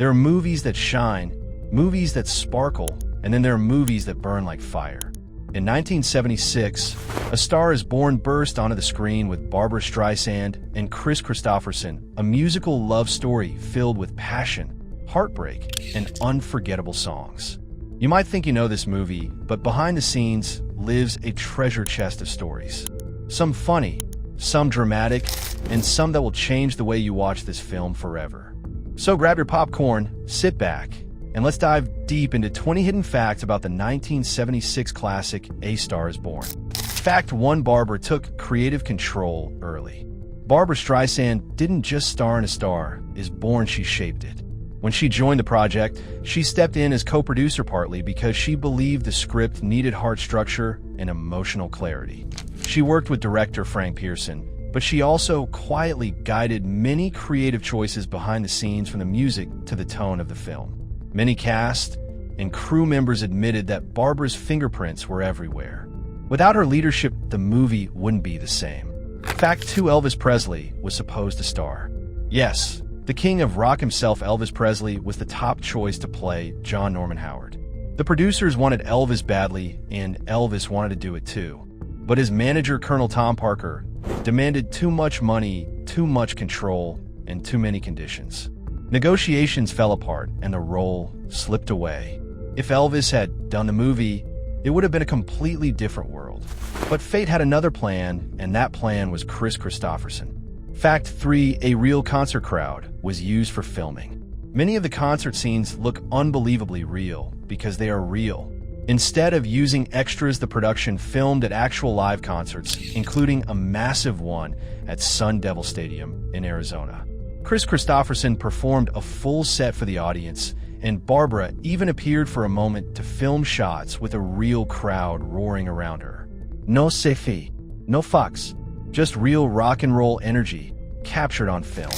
There are movies that shine, movies that sparkle, and then there are movies that burn like fire. In 1976, A Star is Born burst onto the screen with Barbra Streisand and Kris Kristofferson, a musical love story filled with passion, heartbreak, and unforgettable songs. You might think you know this movie, but behind the scenes lives a treasure chest of stories. Some funny, some dramatic, and some that will change the way you watch this film forever. So grab your popcorn, sit back, and let's dive deep into 20 hidden facts about the 1976 classic A Star is Born. Fact 1: Barbra took creative control early. Barbra Streisand didn't just star in A Star is Born, she shaped it. When she joined the project, she stepped in as co-producer partly because she believed the script needed heart structure and emotional clarity. She worked with director Frank Pearson, but she also quietly guided many creative choices behind the scenes, from the music to the tone of the film. Many cast and crew members admitted that Barbra's fingerprints were everywhere. Without her leadership, the movie wouldn't be the same. Fact 2: Elvis Presley was supposed to star. Yes, the king of rock himself, Elvis Presley, was the top choice to play John Norman Howard. The producers wanted Elvis badly, and Elvis wanted to do it too. But his manager, Colonel Tom Parker, demanded too much money, too much control, and too many conditions. Negotiations fell apart, and the role slipped away. If Elvis had done the movie, it would have been a completely different world. But fate had another plan, and that plan was Kris Kristofferson. Fact 3: A real concert crowd was used for filming. Many of the concert scenes look unbelievably real because they are real. Instead of using extras, the production filmed at actual live concerts, including a massive one at Sun Devil Stadium in Arizona. Kris Kristofferson performed a full set for the audience, and Barbra even appeared for a moment to film shots with a real crowd roaring around her. No selfie, no fucks, just real rock and roll energy captured on film.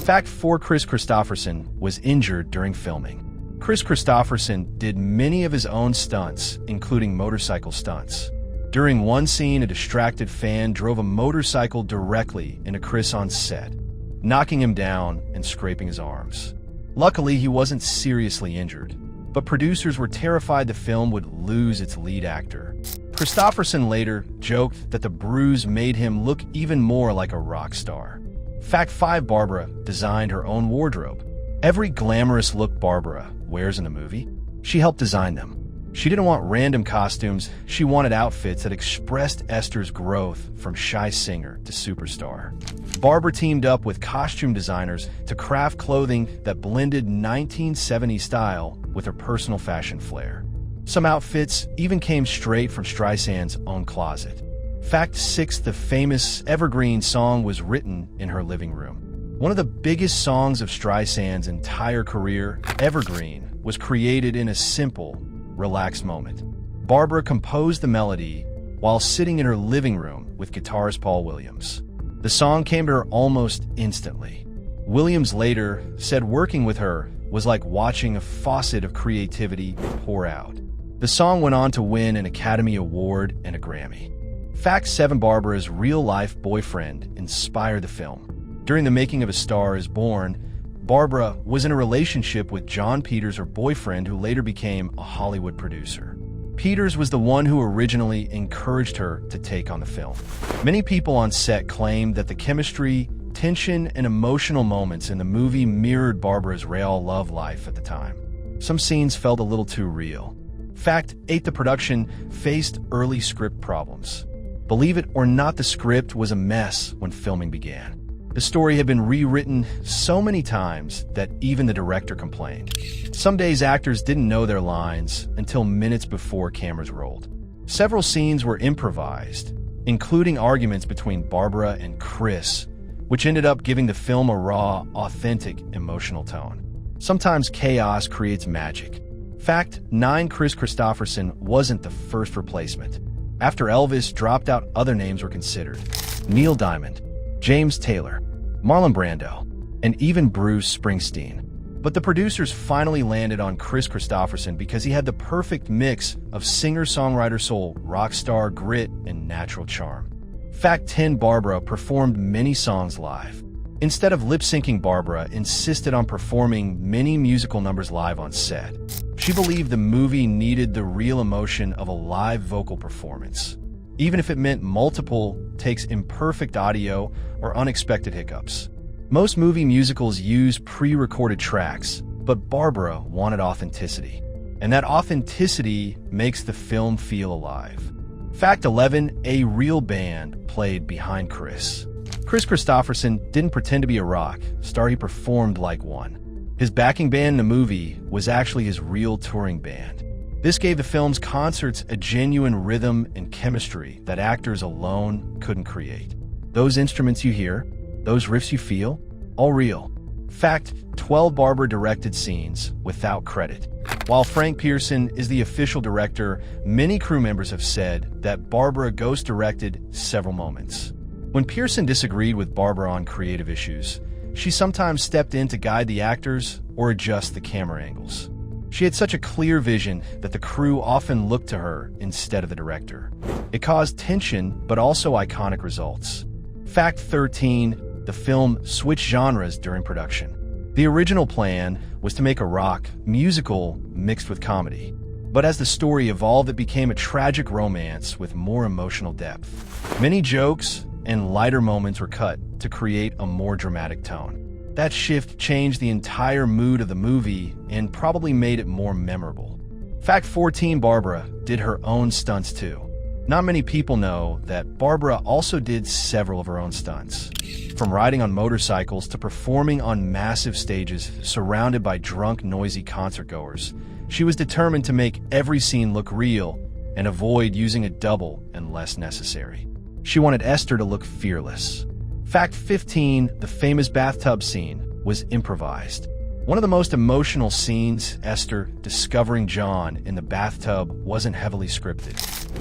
Fact 4: Kris Kristofferson was injured during filming. Kris Kristofferson did many of his own stunts, including motorcycle stunts. During one scene, a distracted fan drove a motorcycle directly into Kris on set, knocking him down and scraping his arms. Luckily, he wasn't seriously injured, but producers were terrified the film would lose its lead actor. Kristofferson later joked that the bruise made him look even more like a rock star. Fact 5: Barbra designed her own wardrobe. Every glamorous look Barbra wears in the movie, she helped design them. She didn't want random costumes, she wanted outfits that expressed Esther's growth from shy singer to superstar. Barbra teamed up with costume designers to craft clothing that blended 1970s style with her personal fashion flair. Some outfits even came straight from Streisand's own closet. Fact 6: The famous Evergreen song was written in her living room. One of the biggest songs of Streisand's entire career, Evergreen, was created in a simple, relaxed moment. Barbra composed the melody while sitting in her living room with guitarist Paul Williams. The song came to her almost instantly. Williams later said working with her was like watching a faucet of creativity pour out. The song went on to win an Academy Award and a Grammy. Fact 7: Barbra's real-life boyfriend inspired the film. During the making of A Star is Born, Barbra was in a relationship with John Peters, her boyfriend, who later became a Hollywood producer. Peters was the one who originally encouraged her to take on the film. Many people on set claimed that the chemistry, tension, and emotional moments in the movie mirrored Barbra's real love life at the time. Some scenes felt a little too real. Fact 8: The production faced early script problems. Believe it or not, the script was a mess when filming began. The story had been rewritten so many times that even the director complained. Some days actors didn't know their lines until minutes before cameras rolled. Several scenes were improvised, including arguments between Barbra and Kris, which ended up giving the film a raw, authentic, emotional tone. Sometimes chaos creates magic. Fact 9: Kris Kristofferson wasn't the first replacement. After Elvis dropped out, other names were considered. Neil Diamond, James Taylor, Marlon Brando, and even Bruce Springsteen. But the producers finally landed on Kris Kristofferson because he had the perfect mix of singer-songwriter soul, rock star grit, and natural charm. Fact 10: Barbra performed many songs live. Instead of lip-syncing, Barbra insisted on performing many musical numbers live on set. She believed the movie needed the real emotion of a live vocal performance, even if it meant multiple takes, imperfect audio, or unexpected hiccups. Most movie musicals use pre-recorded tracks, but Barbra wanted authenticity. And that authenticity makes the film feel alive. Fact 11, a real band played behind Kris. Kris Kristofferson didn't pretend to be a rock star, he performed like one. His backing band in the movie was actually his real touring band. This gave the film's concerts a genuine rhythm and chemistry that actors alone couldn't create. Those instruments you hear, those riffs you feel, all real. Fact 12, Barbra directed scenes without credit. While Frank Pearson is the official director, many crew members have said that Barbra ghost-directed several moments. When Pearson disagreed with Barbra on creative issues, she sometimes stepped in to guide the actors or adjust the camera angles. She had such a clear vision that the crew often looked to her instead of the director. It caused tension, but also iconic results. Fact 13, the film switched genres during production. The original plan was to make a rock musical mixed with comedy. But as the story evolved, it became a tragic romance with more emotional depth. Many jokes and lighter moments were cut to create a more dramatic tone. That shift changed the entire mood of the movie and probably made it more memorable. Fact 14, Barbra did her own stunts too. Not many people know that Barbra also did several of her own stunts. From riding on motorcycles to performing on massive stages surrounded by drunk, noisy concertgoers, she was determined to make every scene look real and avoid using a double unless necessary. She wanted Esther to look fearless. Fact 15, the famous bathtub scene was improvised. One of the most emotional scenes, Esther discovering John in the bathtub, wasn't heavily scripted.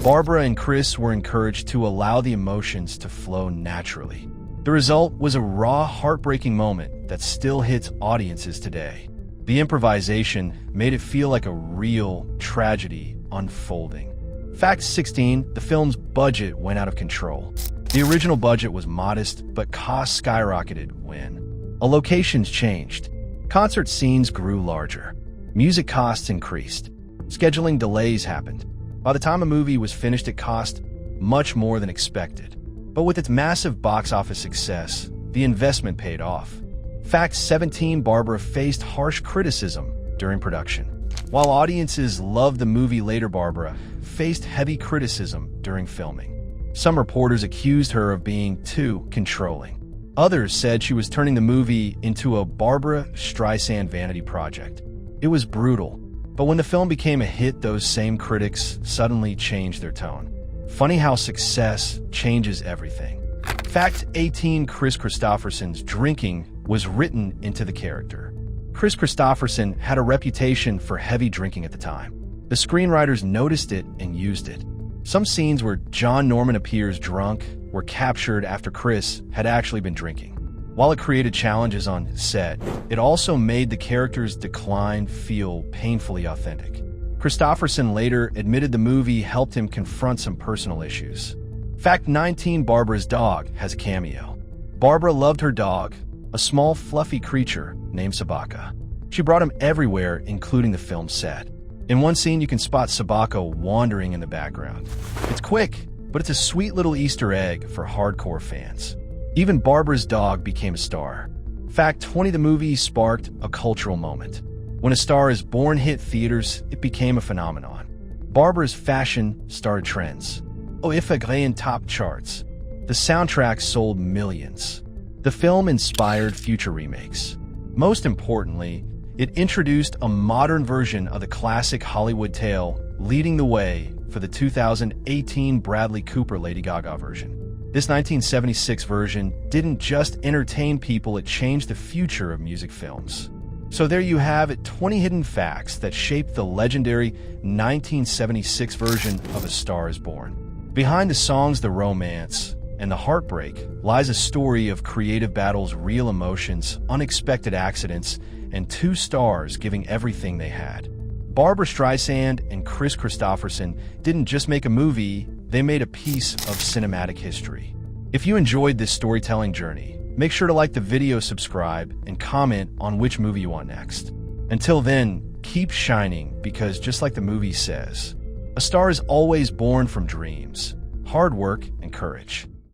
Barbra and Kris were encouraged to allow the emotions to flow naturally. The result was a raw, heartbreaking moment that still hits audiences today. The improvisation made it feel like a real tragedy unfolding. Fact 16, the film's budget went out of control. The original budget was modest, but costs skyrocketed when locations changed. Concert scenes grew larger. Music costs increased. Scheduling delays happened. By the time a movie was finished, it cost much more than expected. But with its massive box office success, the investment paid off. Fact 17, Barbra faced harsh criticism during production. While audiences loved the movie later, Barbra faced heavy criticism during filming. Some reporters accused her of being too controlling. Others said she was turning the movie into a Barbra Streisand vanity project. It was brutal, but when the film became a hit, those same critics suddenly changed their tone. Funny how success changes everything. Fact 18, Kris Kristofferson's drinking was written into the character. Kris Kristofferson had a reputation for heavy drinking at the time. The screenwriters noticed it and used it. Some scenes where John Norman appears drunk were captured after Kris had actually been drinking. While it created challenges on set, it also made the character's decline feel painfully authentic. Kristofferson later admitted the movie helped him confront some personal issues. Fact 19, Barbra's dog has a cameo. Barbra loved her dog, a small fluffy creature named Sabaka. She brought him everywhere, including the film set. In one scene, you can spot Sabaka wandering in the background. It's quick, but it's a sweet little Easter egg for hardcore fans. Even Barbra's dog became a star. Fact 20, the movie sparked a cultural moment. When A Star Is Born hit theaters, it became a phenomenon. Barbra's fashion started trends. If Agree top charts. The soundtrack sold millions. The film inspired future remakes. Most importantly, it introduced a modern version of the classic Hollywood tale, leading the way for the 2018 Bradley Cooper Lady Gaga version. This 1976 version didn't just entertain people, it changed the future of music films. So there you have it, 20 hidden facts that shaped the legendary 1976 version of A Star Is Born. Behind the songs, the romance, and the heartbreak lies a story of creative battles, real emotions, unexpected accidents, and two stars giving everything they had. Barbra Streisand and Kris Kristofferson didn't just make a movie, they made a piece of cinematic history. If you enjoyed this storytelling journey, Make sure to like the video, subscribe, and comment on which movie you want next. Until then, keep shining, because just like the movie says, a star is always born from dreams, hard work, and courage.